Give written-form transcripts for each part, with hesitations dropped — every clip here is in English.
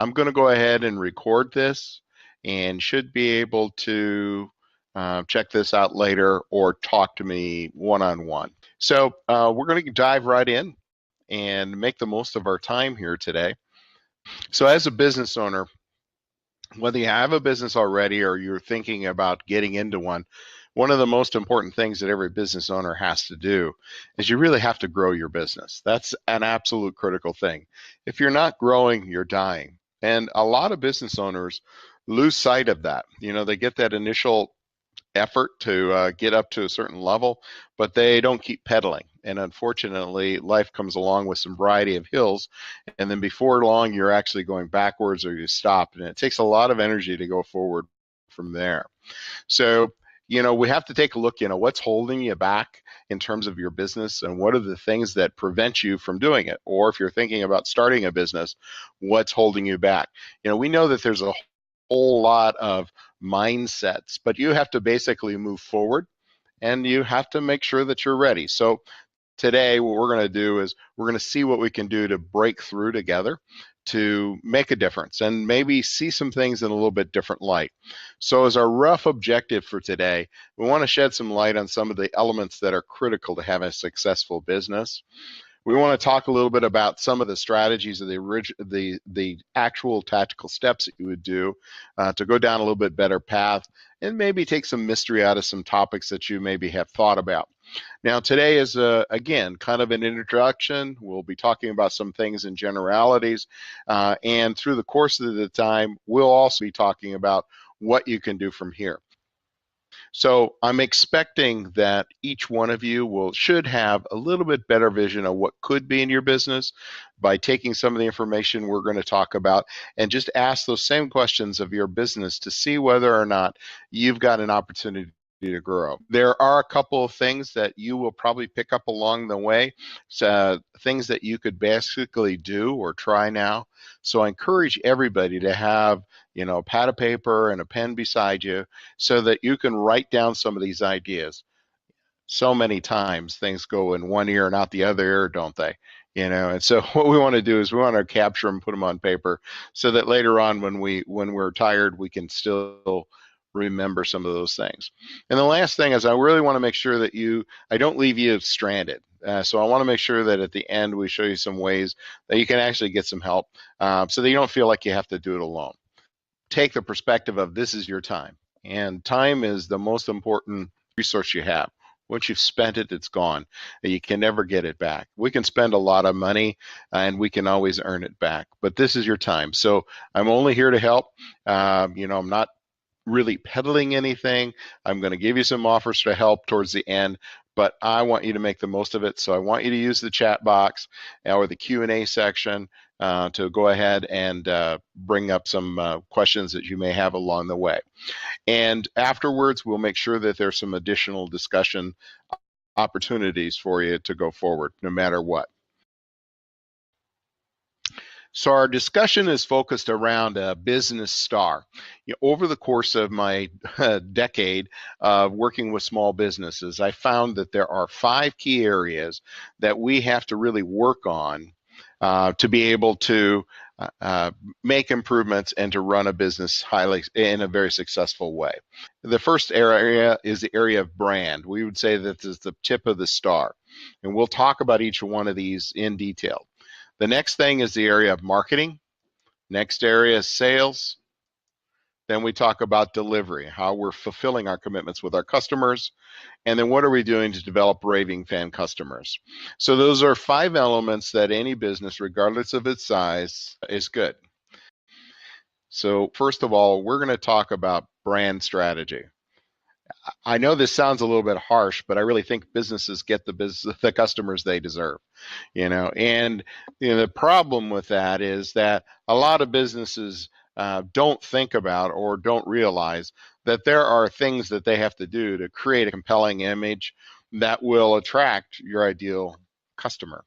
I'm going to go ahead and record this and should be able to check this out later or talk to me one-on-one. So we're going to dive right in and make the most of our time here today. So as a business owner, whether you have a business already or you're thinking about getting into one of the most important things that every business owner has to do is you really have to grow your business. That's an absolute critical thing. If you're not growing, you're dying. And a lot of business owners lose sight of that. They get that initial effort to get up to a certain level, but they don't keep pedaling. And unfortunately, life comes along with some variety of hills, and then before long, you're actually going backwards or you stop. And it takes a lot of energy to go forward from there. So, we have to take a look, what's holding you back in terms of your business and what are the things that prevent you from doing it? Or if you're thinking about starting a business, what's holding you back? We know that there's a whole lot of mindsets, but you have to basically move forward and you have to make sure that you're ready. So today, what we're going to do is we're going to see what we can do to break through together to make a difference and maybe see some things in a little bit different light. So as our rough objective for today, we want to shed some light on some of the elements that are critical to have a successful business. We want to talk a little bit about some of the strategies of the actual tactical steps that you would do to go down a little bit better path and maybe take some mystery out of some topics that you maybe have thought about. Now, today is, again, kind of an introduction. We'll be talking about some things in generalities, and through the course of the time, we'll also be talking about what you can do from here. So I'm expecting that each one of you should have a little bit better vision of what could be in your business by taking some of the information we're going to talk about and just ask those same questions of your business to see whether or not you've got an opportunity to grow. There are a couple of things that you will probably pick up along the way, things that you could basically do or try now. So I encourage everybody to have a pad of paper and a pen beside you so that you can write down some of these ideas. So many times things go in one ear and out the other ear, don't they? And so what we want to do is we want to capture them, put them on paper so that later on when we're tired, we can still remember some of those things. And the last thing is I really want to make sure that I don't leave you stranded. So I want to make sure that at the end we show you some ways that you can actually get some help so that you don't feel like you have to do it alone. Take the perspective of this is your time, and time is the most important resource you have. Once you've spent it, it's gone. You can never get it back. We can spend a lot of money and we can always earn it back, but this is your time. So I'm only here to help. I'm not really peddling anything. I'm going to give you some offers to help towards the end, but I want you to make the most of it. So I want you to use the chat box or the Q&A section to go ahead and bring up some questions that you may have along the way. And afterwards, we'll make sure that there's some additional discussion opportunities for you to go forward, no matter what. So our discussion is focused around a business star. Over the course of my decade of working with small businesses, I found that there are 5 key areas that we have to really work on to be able to make improvements and to run a business in a very successful way. The first area is the area of brand. We would say that this is the tip of the star, and we'll talk about each one of these in detail. The next thing is the area of marketing. Next area is sales. Then we talk about delivery, how we're fulfilling our commitments with our customers. And then what are we doing to develop raving fan customers? So those are 5 elements that any business, regardless of its size, is good. So first of all, we're going to talk about brand strategy. I know this sounds a little bit harsh, but I really think businesses get the customers they deserve, and the problem with that is that a lot of businesses don't think about or don't realize that there are things that they have to do to create a compelling image that will attract your ideal customer.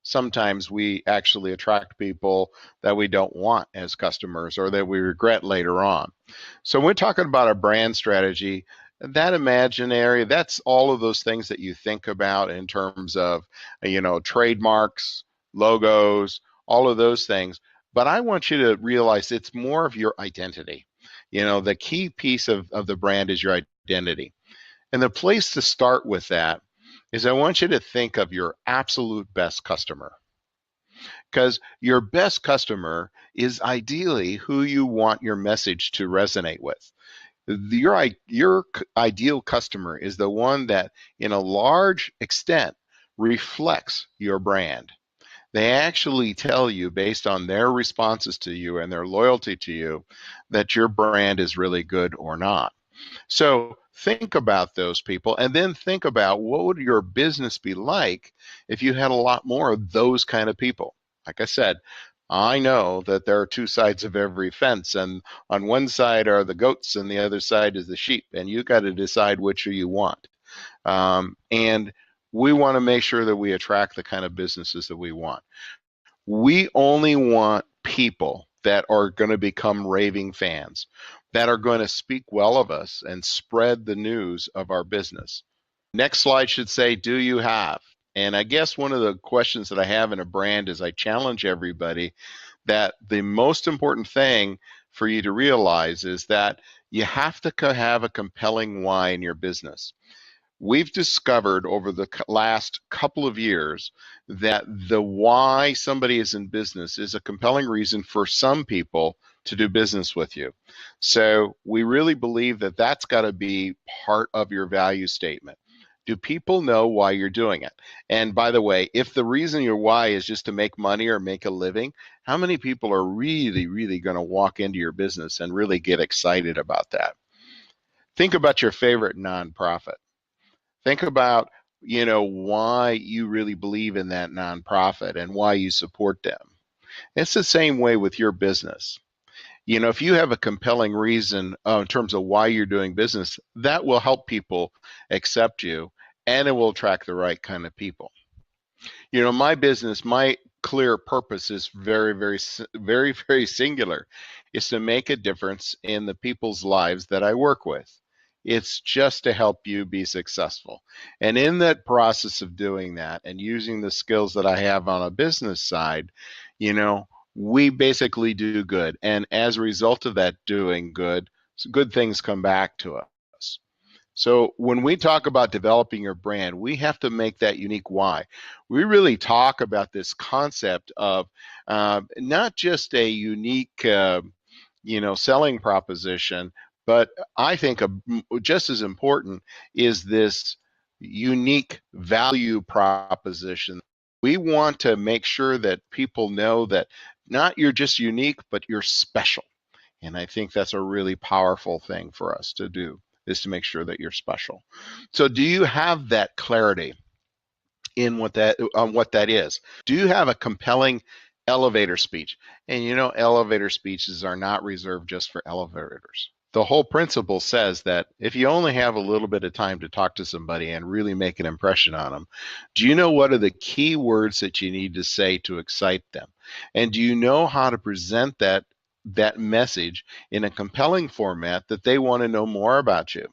Sometimes we actually attract people that we don't want as customers or that we regret later on. So when we're talking about our brand strategy, that imaginary, that's all of those things that you think about in terms of, trademarks, logos, all of those things. but I want you to realize it's more of your identity. The key piece of the brand is your identity. And the place to start with that is I want you to think of your absolute best customer, because your best customer is ideally who you want your message to resonate with. Your ideal customer is the one that, in a large extent, reflects your brand. They actually tell you, based on their responses to you and their loyalty to you, that your brand is really good or not. So think about those people, and then think about what would your business be like if you had a lot more of those kind of people. Like I said, I know that there are two sides of every fence, and on one side are the goats and the other side is the sheep, and you got to decide which you want. And we want to make sure that we attract the kind of businesses that we want. We only want people that are going to become raving fans, that are going to speak well of us and spread the news of our business. Next slide should say, do you have? And I guess one of the questions that I have in a brand is I challenge everybody that the most important thing for you to realize is that you have to have a compelling why in your business. We've discovered over the last couple of years that the why somebody is in business is a compelling reason for some people to do business with you. So we really believe that that's got to be part of your value statement. Do people know why you're doing it? And by the way, if the reason your why is just to make money or make a living, how many people are really, really going to walk into your business and really get excited about that? Think about your favorite nonprofit. Think about, why you really believe in that nonprofit and why you support them. It's the same way with your business. If you have a compelling reason in terms of why you're doing business, that will help people accept you, and it will attract the right kind of people. My business, my clear purpose is very, very, very, very singular. It's to make a difference in the people's lives that I work with. It's just to help you be successful. And in that process of doing that and using the skills that I have on a business side, we basically do good. And as a result of that doing good, good things come back to us. So when we talk about developing your brand, we have to make that unique why. We really talk about this concept of not just a unique, selling proposition, but I think just as important is this unique value proposition. We want to make sure that people know that not you're just unique, but you're special. And I think that's a really powerful thing for us to do, is to make sure that you're special. So do you have that clarity in what that is? Do you have a compelling elevator speech? And elevator speeches are not reserved just for elevators. The whole principle says that if you only have a little bit of time to talk to somebody and really make an impression on them, do you know what are the key words that you need to say to excite them? And do you know how to present that message in a compelling format that they want to know more about you?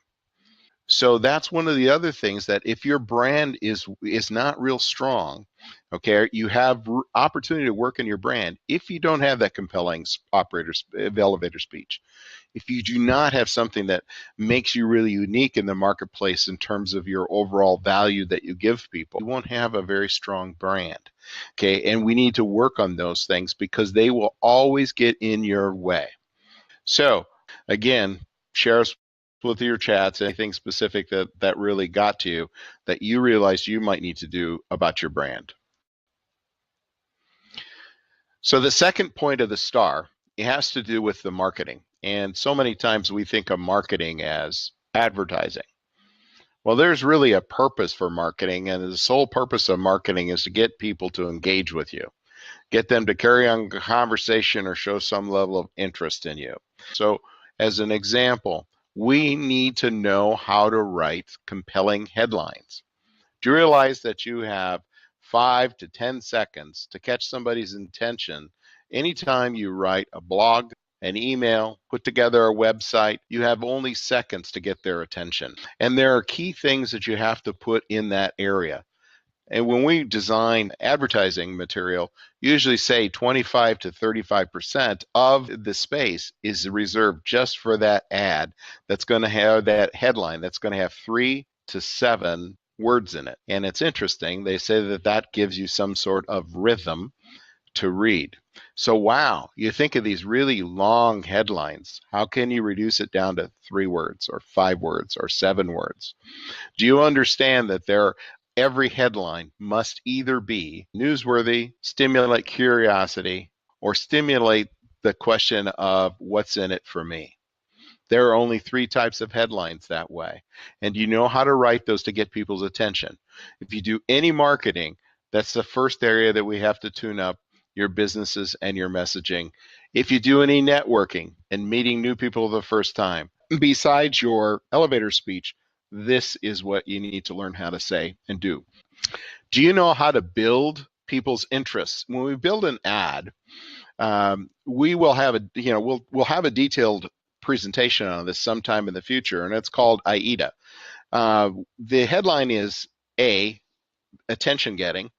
So that's one of the other things, that if your brand is not real strong, okay, you have opportunity to work in your brand if you don't have that compelling elevator speech. If you do not have something that makes you really unique in the marketplace in terms of your overall value that you give people, you won't have a very strong brand. Okay, and we need to work on those things because they will always get in your way. So again, share us with your chats anything specific that really got to you, that you realized you might need to do about your brand. So the second point of the star, it has to do with the marketing. And so many times we think of marketing as advertising. Well, there's really a purpose for marketing, and the sole purpose of marketing is to get people to engage with you, get them to carry on a conversation or show some level of interest in you. So as an example, we need to know how to write compelling headlines. Do you realize that you have 5 to 10 seconds to catch somebody's attention anytime you write a blog, an email, put together a website? You have only seconds to get their attention. And there are key things that you have to put in that area. And when we design advertising material, usually say 25 to 35% of the space is reserved just for that ad that's going to have that headline that's going to have 3 to 7 words in it. And it's interesting. They say that that gives you some sort of rhythm to read. So, wow, you think of these really long headlines. How can you reduce it down to 3 words or 5 words or 7 words? Do you understand that every headline must either be newsworthy, stimulate curiosity, or stimulate the question of what's in it for me? There are only 3 types of headlines that way. And you know how to write those to get people's attention. If you do any marketing, that's the first area that we have to tune up your businesses and your messaging. If you do any networking and meeting new people the first time, besides your elevator speech, this is what you need to learn how to say and do. Do you know how to build people's interests? When we build an ad, we will have we'll have a detailed presentation on this sometime in the future, and it's called AIDA. The headline is A, attention getting.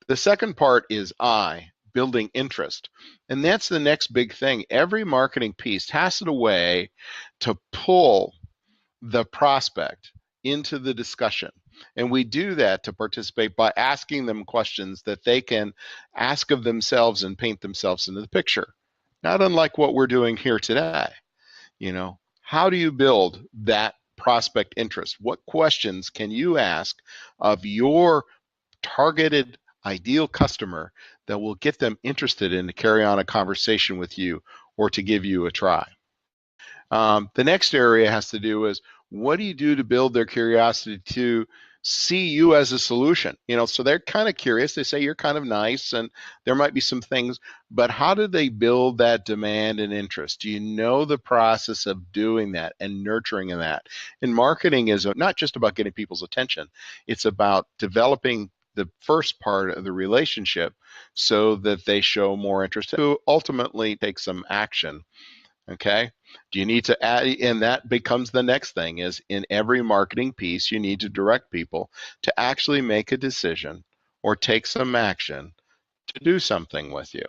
The second part is I, building interest. And that's the next big thing. Every marketing piece has a way to pull the prospect into the discussion. And we do that to participate by asking them questions that they can ask of themselves and paint themselves into the picture. Not unlike what we're doing here today. How do you build that prospect interest? What questions can you ask of your targeted ideal customer that will get them interested in to carry on a conversation with you or to give you a try? The next area has to do is, what do you do to build their curiosity to see you as a solution? So they're kind of curious. They say you're kind of nice and there might be some things, but how do they build that demand and interest? Do you know the process of doing that and nurturing that? And marketing is not just about getting people's attention. It's about developing the first part of the relationship so that they show more interest to ultimately take some action. Okay. Do you need to add, and that becomes the next thing, is in every marketing piece, you need to direct people to actually make a decision or take some action to do something with you.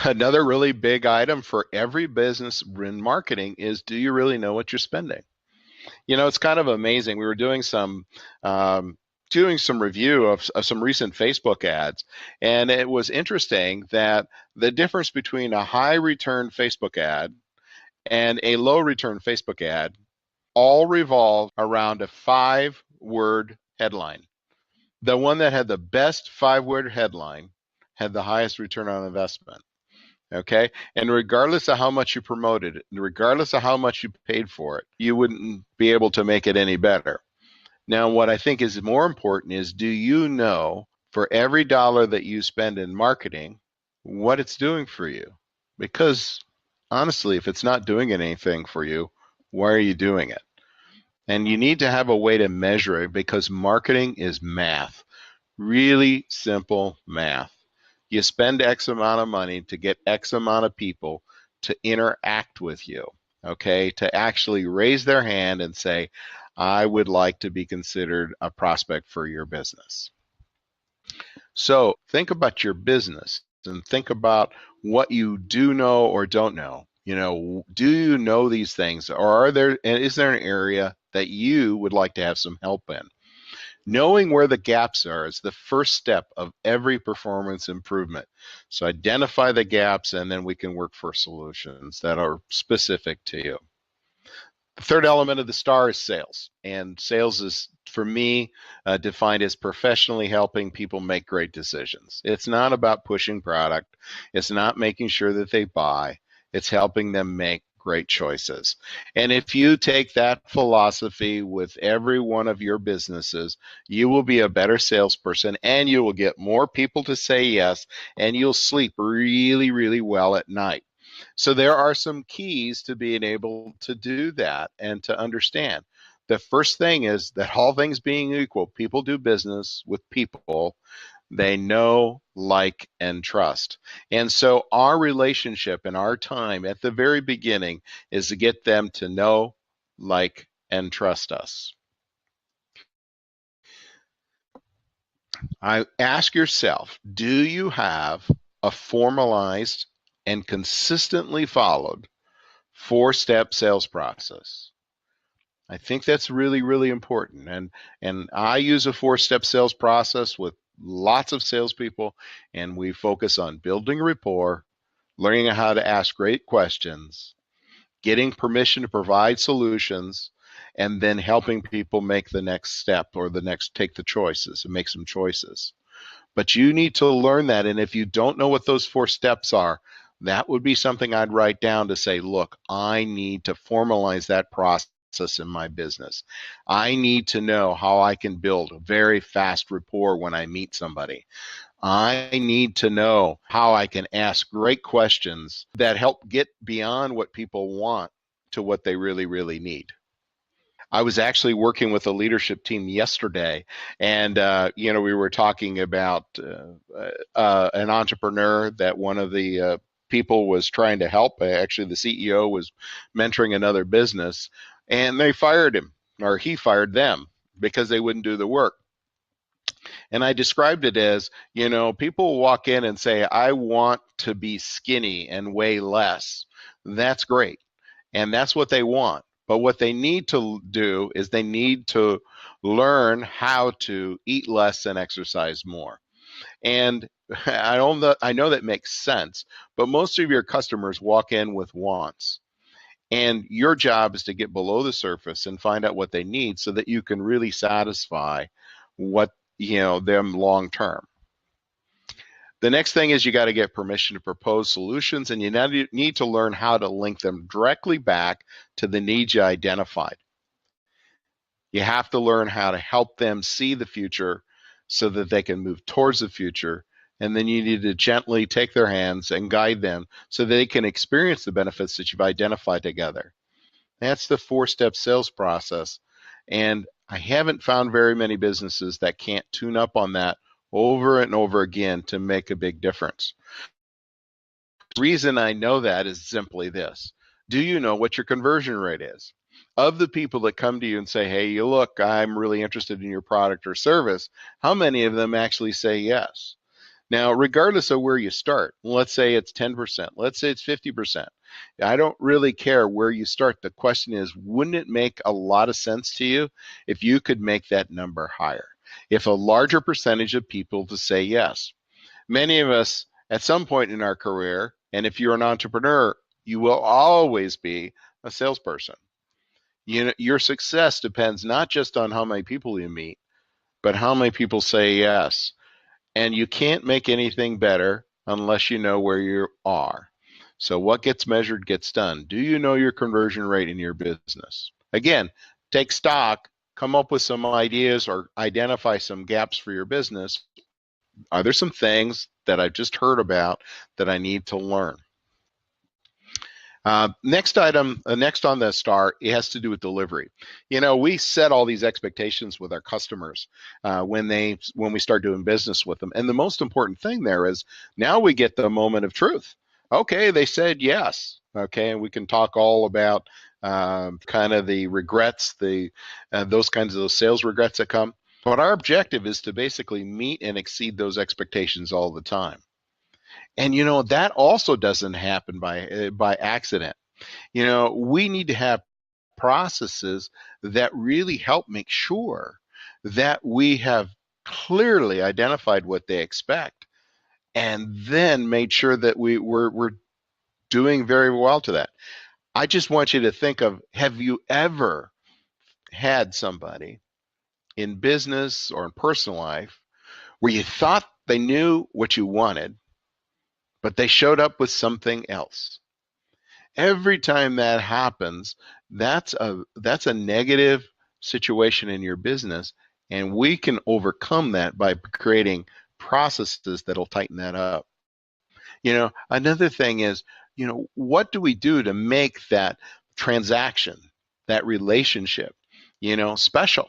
Another really big item for every business in marketing is, do you really know what you're spending? It's kind of amazing. We were doing some review of some recent Facebook ads, and it was interesting that the difference between a high return Facebook ad and a low return Facebook ad all revolve around a 5-word headline. The one that had the best 5-word headline had the highest return on investment. Okay. And regardless of how much you promoted it, regardless of how much you paid for it, you wouldn't be able to make it any better. Now, what I think is more important is, do you know for every dollar that you spend in marketing, what it's doing for you? Because honestly, if it's not doing anything for you, why are you doing it? And you need to have a way to measure it, because marketing is math, really simple math. You spend X amount of money to get X amount of people to interact with you, okay, to actually raise their hand and say, I would like to be considered a prospect for your business. So think about your business and think about what you do know or don't know. Do you know these things, or is there an area that you would like to have some help in? Knowing where the gaps are is the first step of every performance improvement. So identify the gaps, and then we can work for solutions that are specific to you. The third element of the STAR is sales. And sales is, for me, defined as professionally helping people make great decisions. It's not about pushing product. It's not making sure that they buy. It's helping them make great choices. And if you take that philosophy with every one of your businesses, you will be a better salesperson, and you will get more people to say yes, and you'll sleep really, really well at night. So there are some keys to being able to do that and to understand. The first thing is that, all things being equal, people do business with people they know, like, and trust. And so our relationship and our time at the very beginning is to get them to know, like, and trust us. I ask yourself, do you have a formalized and consistently followed four-step sales process? I think that's really, really important. And I use a four-step sales process with lots of salespeople, and we focus on building rapport, learning how to ask great questions, getting permission to provide solutions, and then helping people make the next step or the next take the choices and make some choices. But you need to learn that. And if you don't know what those four steps are, that would be something I'd write down to say, look, I need to formalize that process in my business. I need to know how I can build a very fast rapport when I meet somebody. I need to know how I can ask great questions that help get beyond what people want to what they really, really need. I was actually working with a leadership team yesterday, and we were talking about an entrepreneur that one of the people was trying to help. Actually, the CEO was mentoring another business, and they fired him, or he fired them because they wouldn't do the work. And I described it as, people walk in and say, I want to be skinny and weigh less. That's great. And that's what they want. But what they need to do is they need to learn how to eat less and exercise more. And I know that makes sense, but most of your customers walk in with wants. And your job is to get below the surface and find out what they need so that you can really satisfy what, them long term. The next thing is you got to get permission to propose solutions, and you need to learn how to link them directly back to the needs you identified. You have to learn how to help them see the future so that they can move towards the future. And then you need to gently take their hands and guide them so they can experience the benefits that you've identified together. That's the four-step sales process. And I haven't found very many businesses that can't tune up on that over and over again to make a big difference. The reason I know that is simply this. Do you know what your conversion rate is? Of the people that come to you and say, hey, look, I'm really interested in your product or service, how many of them actually say yes? Now, regardless of where you start, let's say it's 10%, let's say it's 50%. I don't really care where you start. The question is, wouldn't it make a lot of sense to you if you could make that number higher? If a larger percentage of people to say yes. Many of us at some point in our career, and if you're an entrepreneur, you will always be a salesperson. Your success depends not just on how many people you meet, but how many people say yes. And you can't make anything better unless you know where you are. So what gets measured gets done. Do you know your conversion rate in your business? Again, take stock, come up with some ideas or identify some gaps for your business. Are there some things that I've just heard about that I need to learn? Next item, next on the star, it has to do with delivery. We set all these expectations with our customers when we start doing business with them. And the most important thing there is now we get the moment of truth. Okay, they said yes. Okay, and we can talk all about kind of the regrets, those kinds of those sales regrets that come. But our objective is to basically meet and exceed those expectations all the time. And that also doesn't happen by accident. We need to have processes that really help make sure that we have clearly identified what they expect and then made sure that we're doing very well to that. I just want you to think of, have you ever had somebody in business or in personal life where you thought they knew what you wanted, but they showed up with something else? Every time that happens, that's a negative situation in your business, and we can overcome that by creating processes that'll tighten that up. Another thing is, what do we do to make that transaction, that relationship, special?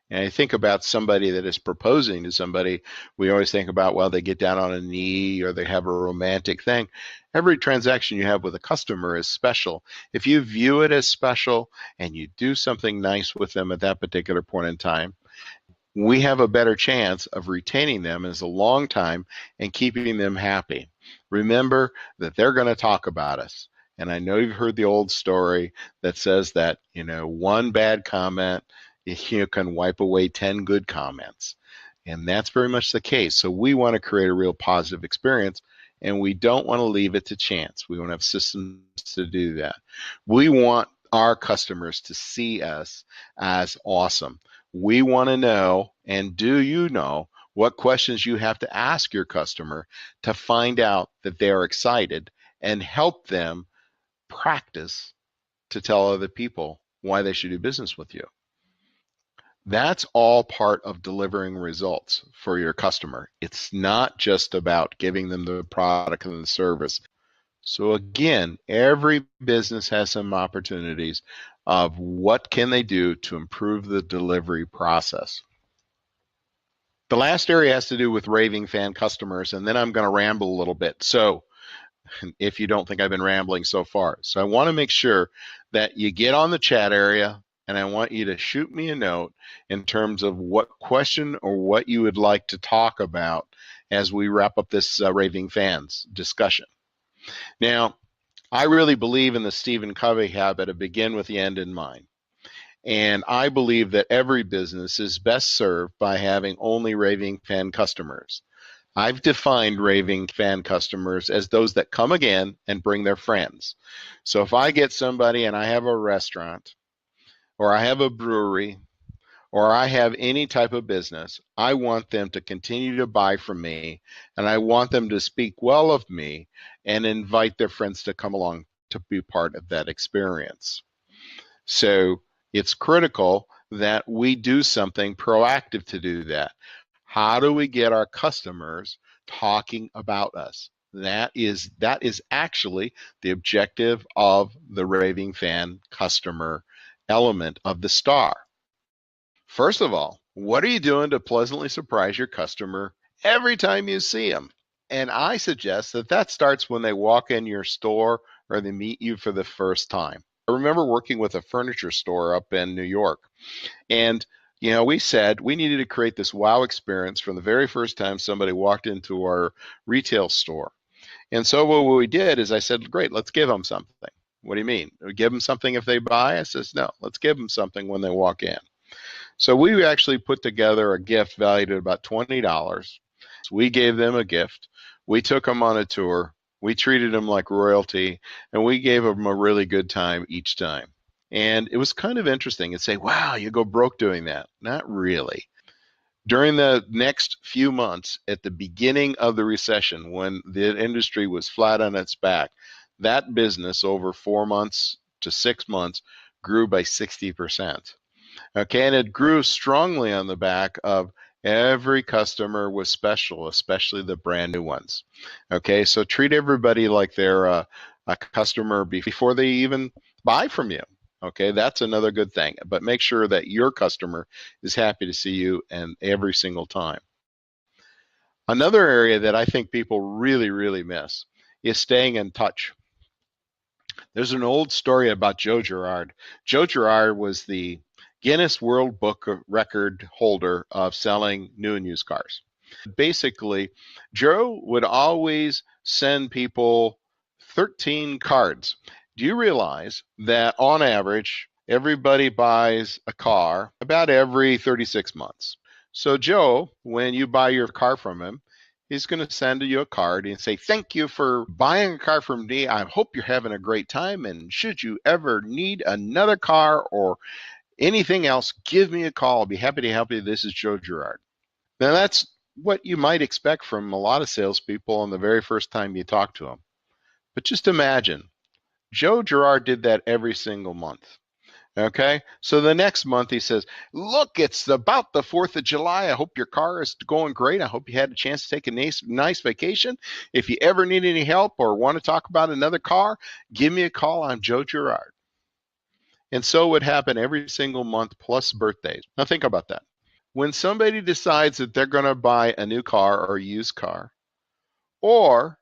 And I think about somebody that is proposing to somebody, we always think about, well, they get down on a knee or they have a romantic thing. Every transaction you have with a customer is special. If you view it as special and you do something nice with them at that particular point in time, we have a better chance of retaining them as a long time and keeping them happy. Remember that they're going to talk about us. And I know you've heard the old story that says that, one bad comment, you can wipe away 10 good comments. And that's very much the case. So we want to create a real positive experience, and we don't want to leave it to chance. We want to have systems to do that. We want our customers to see us as awesome. We want to know, and do you know, what questions you have to ask your customer to find out that they are excited and help them practice to tell other people why they should do business with you. That's all part of delivering results for your customer. It's not just about giving them the product and the service. So again, every business has some opportunities of what can they do to improve the delivery process. The last area has to do with raving fan customers, and then I'm going to ramble a little bit. So if you don't think I've been rambling so far. So I want to make sure that you get on the chat area, and I want you to shoot me a note in terms of what question or what you would like to talk about as we wrap up this raving fans discussion. Now, I really believe in the Stephen Covey habit of begin with the end in mind. And I believe that every business is best served by having only raving fan customers. I've defined raving fan customers as those that come again and bring their friends. So if I get somebody and I have a restaurant, or I have a brewery, or I have any type of business, I want them to continue to buy from me, and I want them to speak well of me and invite their friends to come along to be part of that experience. So it's critical that we do something proactive to do that. How do we get our customers talking about us? That is actually the objective of the raving fan customer element of the star. First of all, what are you doing to pleasantly surprise your customer every time you see them? And I suggest that starts when they walk in your store or they meet you for the first time. I remember working with a furniture store up in New York, and we said we needed to create this wow experience from the very first time somebody walked into our retail store. And so what we did is I said, great, let's give them something. What do you mean? We give them something if they buy? I says, no, let's give them something when they walk in. So we actually put together a gift valued at about $20. So we gave them a gift. We took them on a tour. We treated them like royalty, and we gave them a really good time each time. And it was kind of interesting. You'd say, wow, you go broke doing that. Not really. During the next few months, at the beginning of the recession, when the industry was flat on its back, that business over 4 months to 6 months grew by 60%. Okay, and it grew strongly on the back of every customer was special, especially the brand new ones. Okay, so treat everybody like they're a customer before they even buy from you. Okay, that's another good thing. But make sure that your customer is happy to see you and every single time. Another area that I think people really, really miss is staying in touch. There's an old story about Joe Girard. Joe Girard was the Guinness World Book Record holder of selling new and used cars. Basically, Joe would always send people 13 cards. Do you realize that on average, everybody buys a car about every 36 months? So Joe, when you buy your car from him, he's going to send you a card and say, thank you for buying a car from me. I hope you're having a great time. And should you ever need another car or anything else, give me a call. I'll be happy to help you. This is Joe Girard. Now, that's what you might expect from a lot of salespeople on the very first time you talk to them. But just imagine, Joe Girard did that every single month. Okay, so the next month he says, look, it's about the 4th of July. I hope your car is going great. I hope you had a chance to take a nice vacation. If you ever need any help or want to talk about another car, give me a call. I'm Joe Girard. And so it would happen every single month plus birthdays. Now think about that. When somebody decides that they're going to buy a new car or a used car, or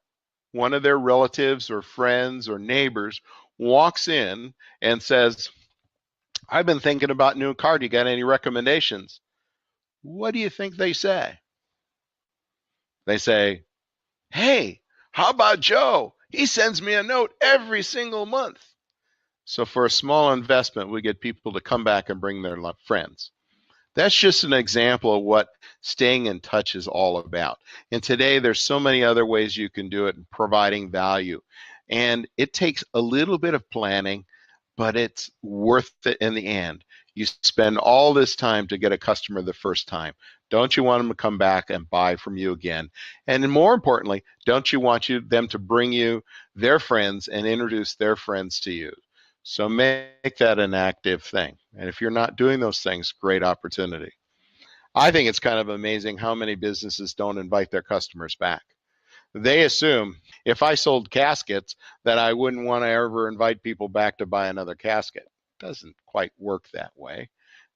one of their relatives or friends or neighbors walks in and says, I've been thinking about a new car. Do you got any recommendations? What do you think they say? They say, hey, how about Joe? He sends me a note every single month. So for a small investment, we get people to come back and bring their friends. That's just an example of what staying in touch is all about. And today there's so many other ways you can do it, providing value. And it takes a little bit of planning, but it's worth it in the end. You spend all this time to get a customer the first time. Don't you want them to come back and buy from you again? And more importantly, don't you want them to bring you their friends and introduce their friends to you? So make that an active thing. And if you're not doing those things, great opportunity. I think it's kind of amazing how many businesses don't invite their customers back. They assume if I sold caskets that I wouldn't want to ever invite people back to buy another casket. It doesn't quite work that way.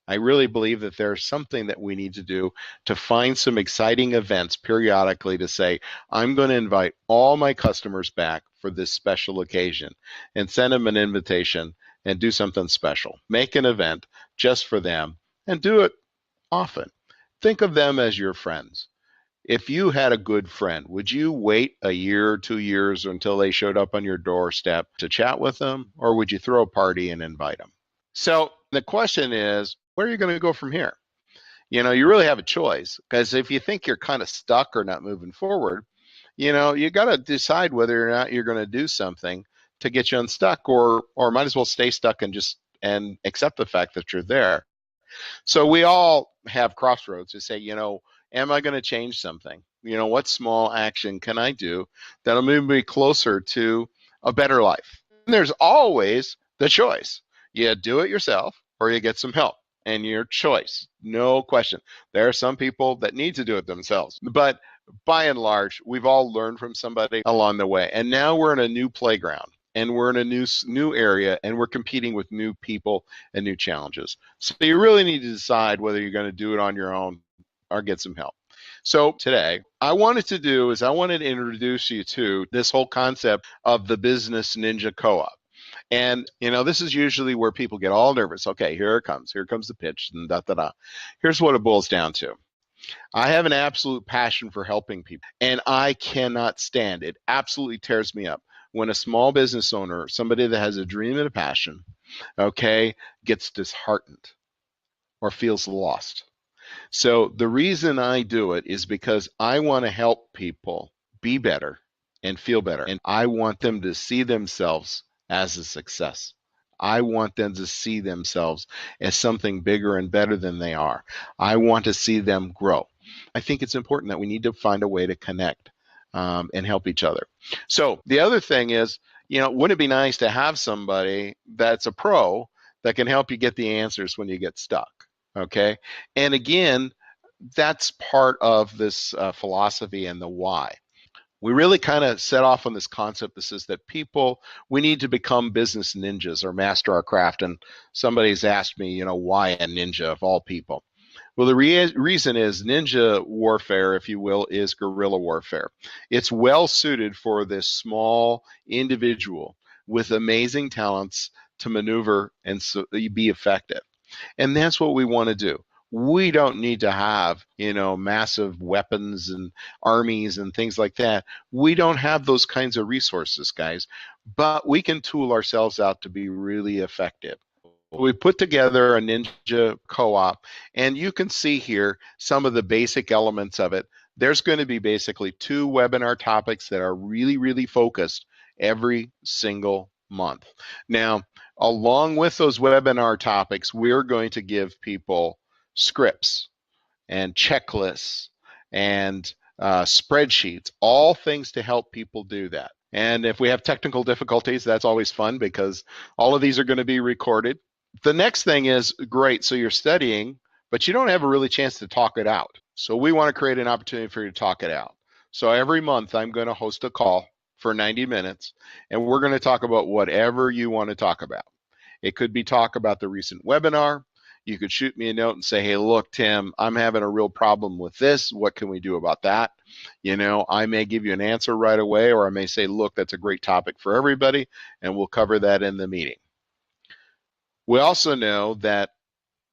I really believe that there's something that we need to do to find some exciting events periodically to say, I'm going to invite all my customers back for this special occasion and send them an invitation and do something special. Make an event just for them and do it often. Think of them as your friends. If you had a good friend, would you wait a year or 2 years until they showed up on your doorstep to chat with them, or would you throw a party and invite them? So the question is, where are you going to go from here? You really have a choice, because if you think you're kind of stuck or not moving forward, you got to decide whether or not you're going to do something to get you unstuck, or might as well stay stuck and just and accept the fact that you're there. So we all have crossroads to say, am I going to change something? What small action can I do that'll move me closer to a better life? And there's always the choice. You do it yourself or you get some help, and your choice, no question. There are some people that need to do it themselves, but by and large, we've all learned from somebody along the way. And now we're in a new playground, and we're in a new area, and we're competing with new people and new challenges. So you really need to decide whether you're going to do it on your own or get some help. So today, I wanted to introduce you to this whole concept of the Business Ninja Co-op. And this is usually where people get all nervous. Okay, here it comes. Here comes the pitch, and da da da. Here's what it boils down to. I have an absolute passion for helping people, and I cannot stand it. Absolutely tears me up when a small business owner, somebody that has a dream and a passion, okay, gets disheartened or feels lost. So the reason I do it is because I want to help people be better and feel better. And I want them to see themselves as a success. I want them to see themselves as something bigger and better than they are. I want to see them grow. I think it's important that we need to find a way to connect and help each other. So the other thing is, wouldn't it be nice to have somebody that's a pro that can help you get the answers when you get stuck? Okay. And again, that's part of this philosophy and the why. We really kind of set off on this concept that says that we need to become business ninjas or master our craft. And somebody's asked me, why a ninja of all people? Well, the reason is ninja warfare, if you will, is guerrilla warfare. It's well suited for this small individual with amazing talents to maneuver and so be effective. And that's what we want to do. We don't need to have, massive weapons and armies and things like that. We don't have those kinds of resources, guys, but we can tool ourselves out to be really effective. We put together a ninja co-op, and you can see here some of the basic elements of it. There's going to be basically 2 webinar topics that are really, really focused every single month. Now, along with those webinar topics, we're going to give people scripts and checklists and spreadsheets, all things to help people do that. And if we have technical difficulties, that's always fun because all of these are going to be recorded. The next thing is, great, so you're studying, but you don't have a really chance to talk it out. So we want to create an opportunity for you to talk it out. So every month I'm going to host a call for 90 minutes, and we're going to talk about whatever you want to talk about. It could be talk about the recent webinar. You could shoot me a note and say, hey, look, Tim, I'm having a real problem with this. What can we do about that? I may give you an answer right away, or I may say, look, that's a great topic for everybody, and we'll cover that in the meeting. We also know that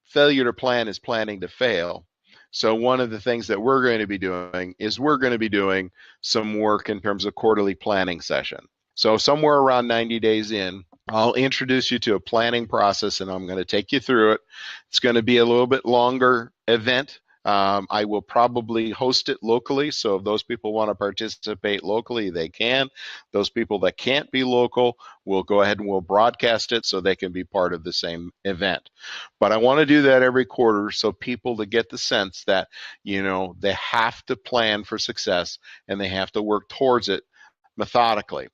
failure to plan is planning to fail. So one of the things that we're going to be doing is we're going to be doing some work in terms of quarterly planning session. So somewhere around 90 days in, I'll introduce you to a planning process and I'm going to take you through it. It's going to be a little bit longer event. I will probably host it locally. So if those people want to participate locally, they can. Those people that can't be local, we'll go ahead and we'll broadcast it so they can be part of the same event. But I want to do that every quarter so people to get the sense that, they have to plan for success and they have to work towards it methodically.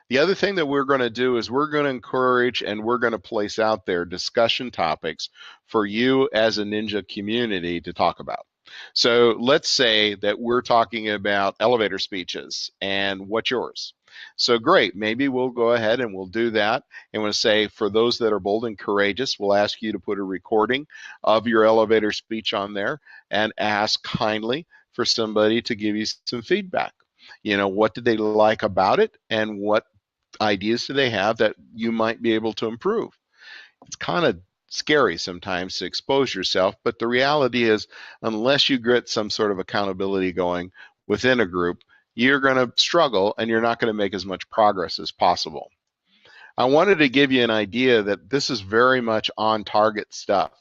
The other thing that we're going to do is we're going to encourage and we're going to place out there discussion topics for you as a ninja community to talk about. So let's say that we're talking about elevator speeches and what's yours. So great, maybe we'll go ahead and we'll do that. And we'll say for those that are bold and courageous, we'll ask you to put a recording of your elevator speech on there and ask kindly for somebody to give you some feedback. What did they like about it and what ideas do they have that you might be able to improve? It's kind of scary sometimes to expose yourself, but the reality is, unless you get some sort of accountability going within a group, you're going to struggle and you're not going to make as much progress as possible. I wanted to give you an idea that this is very much on target stuff.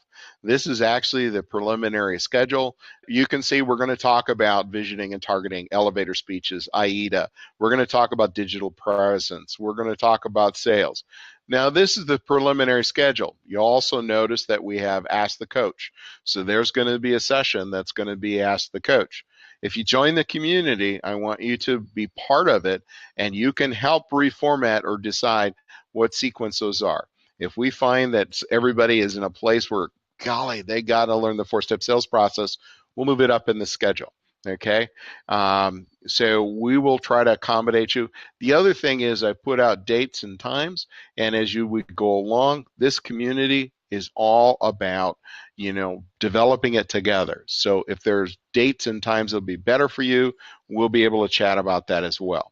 This is actually the preliminary schedule. You can see we're going to talk about visioning and targeting, elevator speeches, AIDA. We're going to talk about digital presence. We're going to talk about sales. Now, this is the preliminary schedule. You'll also notice that we have Ask the Coach. So there's going to be a session that's going to be Ask the Coach. If you join the community, I want you to be part of it, and you can help reformat or decide what sequence those are. If we find that everybody is in a place where, golly, they got to learn the 4-step sales process, we'll move it up in the schedule. Okay, so we will try to accommodate you. The other thing is I put out dates and times, and as we go along, this community is all about, developing it together. So if there's dates and times that'll be better for you, we'll be able to chat about that as well.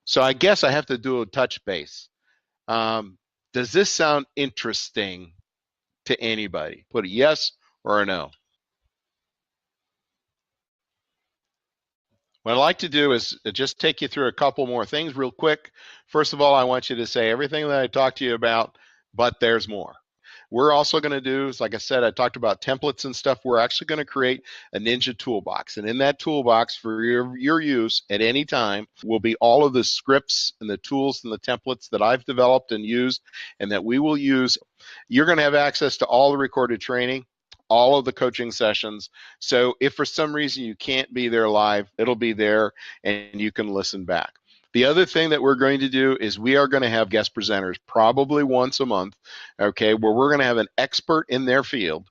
So I guess I have to do a touch base. Does this sound interesting to anybody? Put a yes or a no. What I'd like to do is just take you through a couple more things real quick. First of all, I want you to say everything that I talked to you about, but there's more. We're also going to do, like I said, I talked about templates and stuff. We're actually going to create a Ninja toolbox. And in that toolbox for your use at any time will be all of the scripts and the tools and the templates that I've developed and used and that we will use. You're going to have access to all the recorded training, all of the coaching sessions. So if for some reason you can't be there live, it'll be there and you can listen back. The other thing that we're going to do is we are going to have guest presenters probably once a month, okay, where we're going to have an expert in their field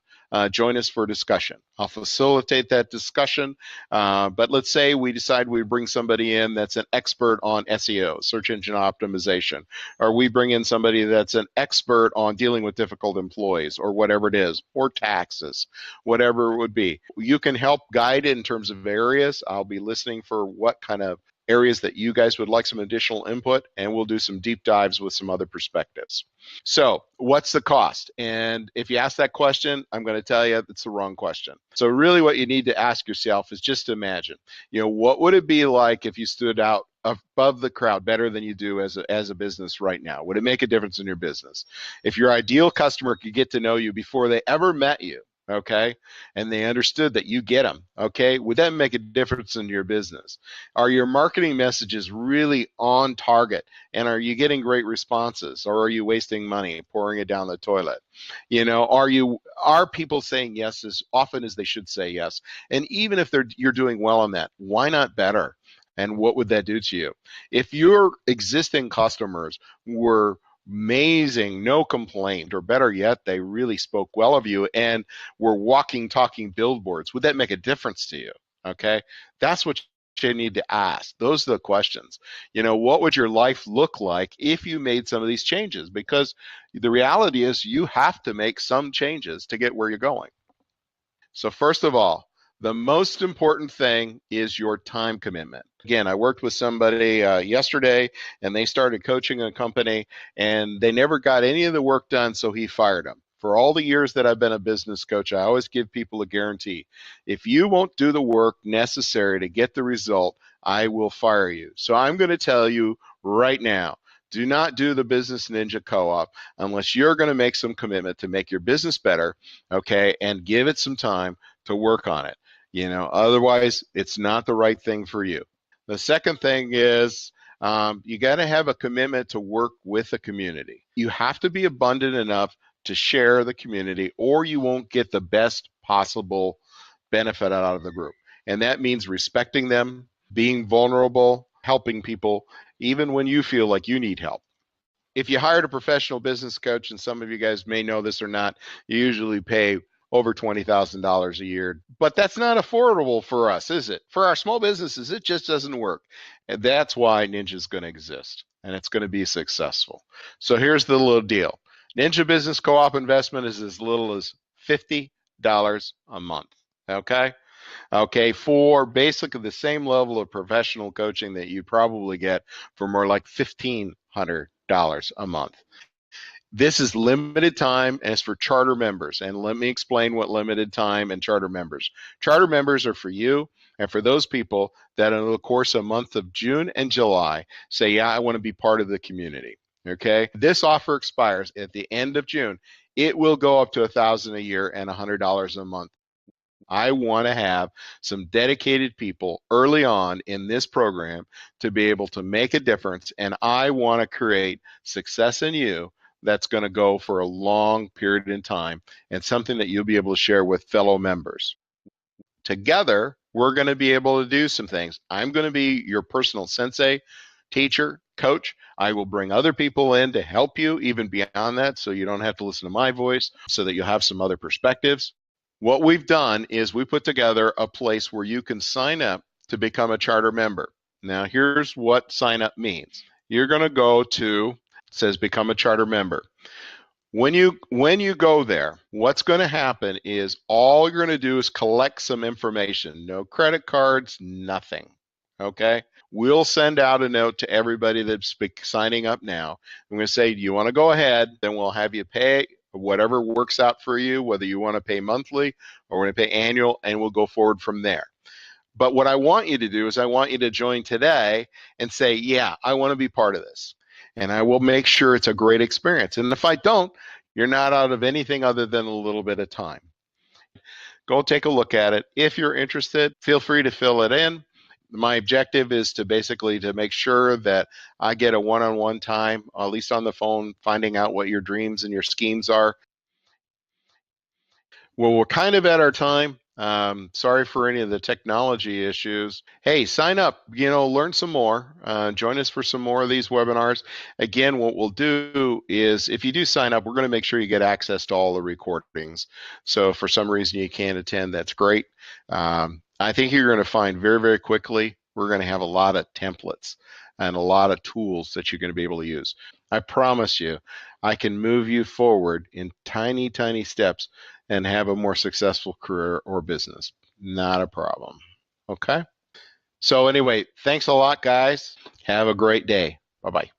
join us for discussion. I'll facilitate that discussion, but let's say we decide we bring somebody in that's an expert on SEO, search engine optimization, or we bring in somebody that's an expert on dealing with difficult employees or whatever it is, or taxes, whatever it would be. You can help guide in terms of areas. I'll be listening for what kind of areas that you guys would like some additional input, and we'll do some deep dives with some other perspectives. So what's the cost? And if you ask that question, I'm going to tell you it's the wrong question. So really what you need to ask yourself is just imagine, what would it be like if you stood out above the crowd better than you do as a business right now? Would it make a difference in your business? If your ideal customer could get to know you before they ever met you, okay, and they understood that you get them, okay, would that make a difference in your business? Are your marketing messages really on target, and are you getting great responses, or are you wasting money pouring it down the toilet? Are people saying yes as often as they should say yes? And even if you're doing well on that, why not better? And what would that do to you? If your existing customers were amazing, no complaint, or better yet, they really spoke well of you and were walking, talking billboards, would that make a difference to you? Okay, that's what you need to ask. Those are the questions. What would your life look like if you made some of these changes? Because the reality is you have to make some changes to get where you're going. So first of all, the most important thing is your time commitment. Again, I worked with somebody yesterday, and they started coaching a company, and they never got any of the work done, so he fired them. For all the years that I've been a business coach, I always give people a guarantee. If you won't do the work necessary to get the result, I will fire you. So I'm going to tell you right now, do not do the Business Ninja Co-op unless you're going to make some commitment to make your business better, okay, and give it some time to work on it. Otherwise, it's not the right thing for you. The second thing is you got to have a commitment to work with the community. You have to be abundant enough to share the community, or you won't get the best possible benefit out of the group. And that means respecting them, being vulnerable, helping people, even when you feel like you need help. If you hired a professional business coach, and some of you guys may know this or not, you usually pay over $20,000 a year. But that's not affordable for us, is it? For our small businesses, it just doesn't work. And that's why Ninja is going to exist, and it's going to be successful. So here's the little deal. Ninja Business Co-op investment is as little as $50 a month, okay? Okay, for basically the same level of professional coaching that you probably get for more like $1,500 a month. This is limited time and it's for charter members. And let me explain what limited time and charter members. Charter members are for you and for those people that in the course of month of June and July say, yeah, I want to be part of the community. Okay, this offer expires at the end of June. It will go up to $1,000 a year and $100 a month. I want to have some dedicated people early on in this program to be able to make a difference. And I want to create success in you that's going to go for a long period in time and something that you'll be able to share with fellow members. Together, we're going to be able to do some things. I'm going to be your personal sensei, teacher, coach. I will bring other people in to help you even beyond that so you don't have to listen to my voice, so that you'll have some other perspectives. What we've done is we put together a place where you can sign up to become a charter member. Now, here's what sign up means. You're going to go to, it says become a charter member. When you go there, what's going to happen is all you're going to do is collect some information. No credit cards, nothing. Okay? We'll send out a note to everybody that's signing up now. I'm going to say, do you want to go ahead? Then we'll have you pay whatever works out for you, whether you want to pay monthly or want to pay annual, and we'll go forward from there. But what I want you to do is I want you to join today and say, yeah, I want to be part of this. And I will make sure it's a great experience. And if I don't, you're not out of anything other than a little bit of time. Go take a look at it. If you're interested, feel free to fill it in. My objective is to basically to make sure that I get a one-on-one time, at least on the phone, finding out what your dreams and your schemes are. Well, we're kind of at our time. Sorry for any of the technology issues. Hey, sign up, learn some more. Join us for some more of these webinars. Again, what we'll do is if you do sign up, we're going to make sure you get access to all the recordings. So if for some reason you can't attend, that's great. I think you're going to find very, very quickly, we're going to have a lot of templates and a lot of tools that you're going to be able to use. I promise you, I can move you forward in tiny, tiny steps and have a more successful career or business. Not a problem. Okay? So anyway, thanks a lot, guys. Have a great day. Bye-bye.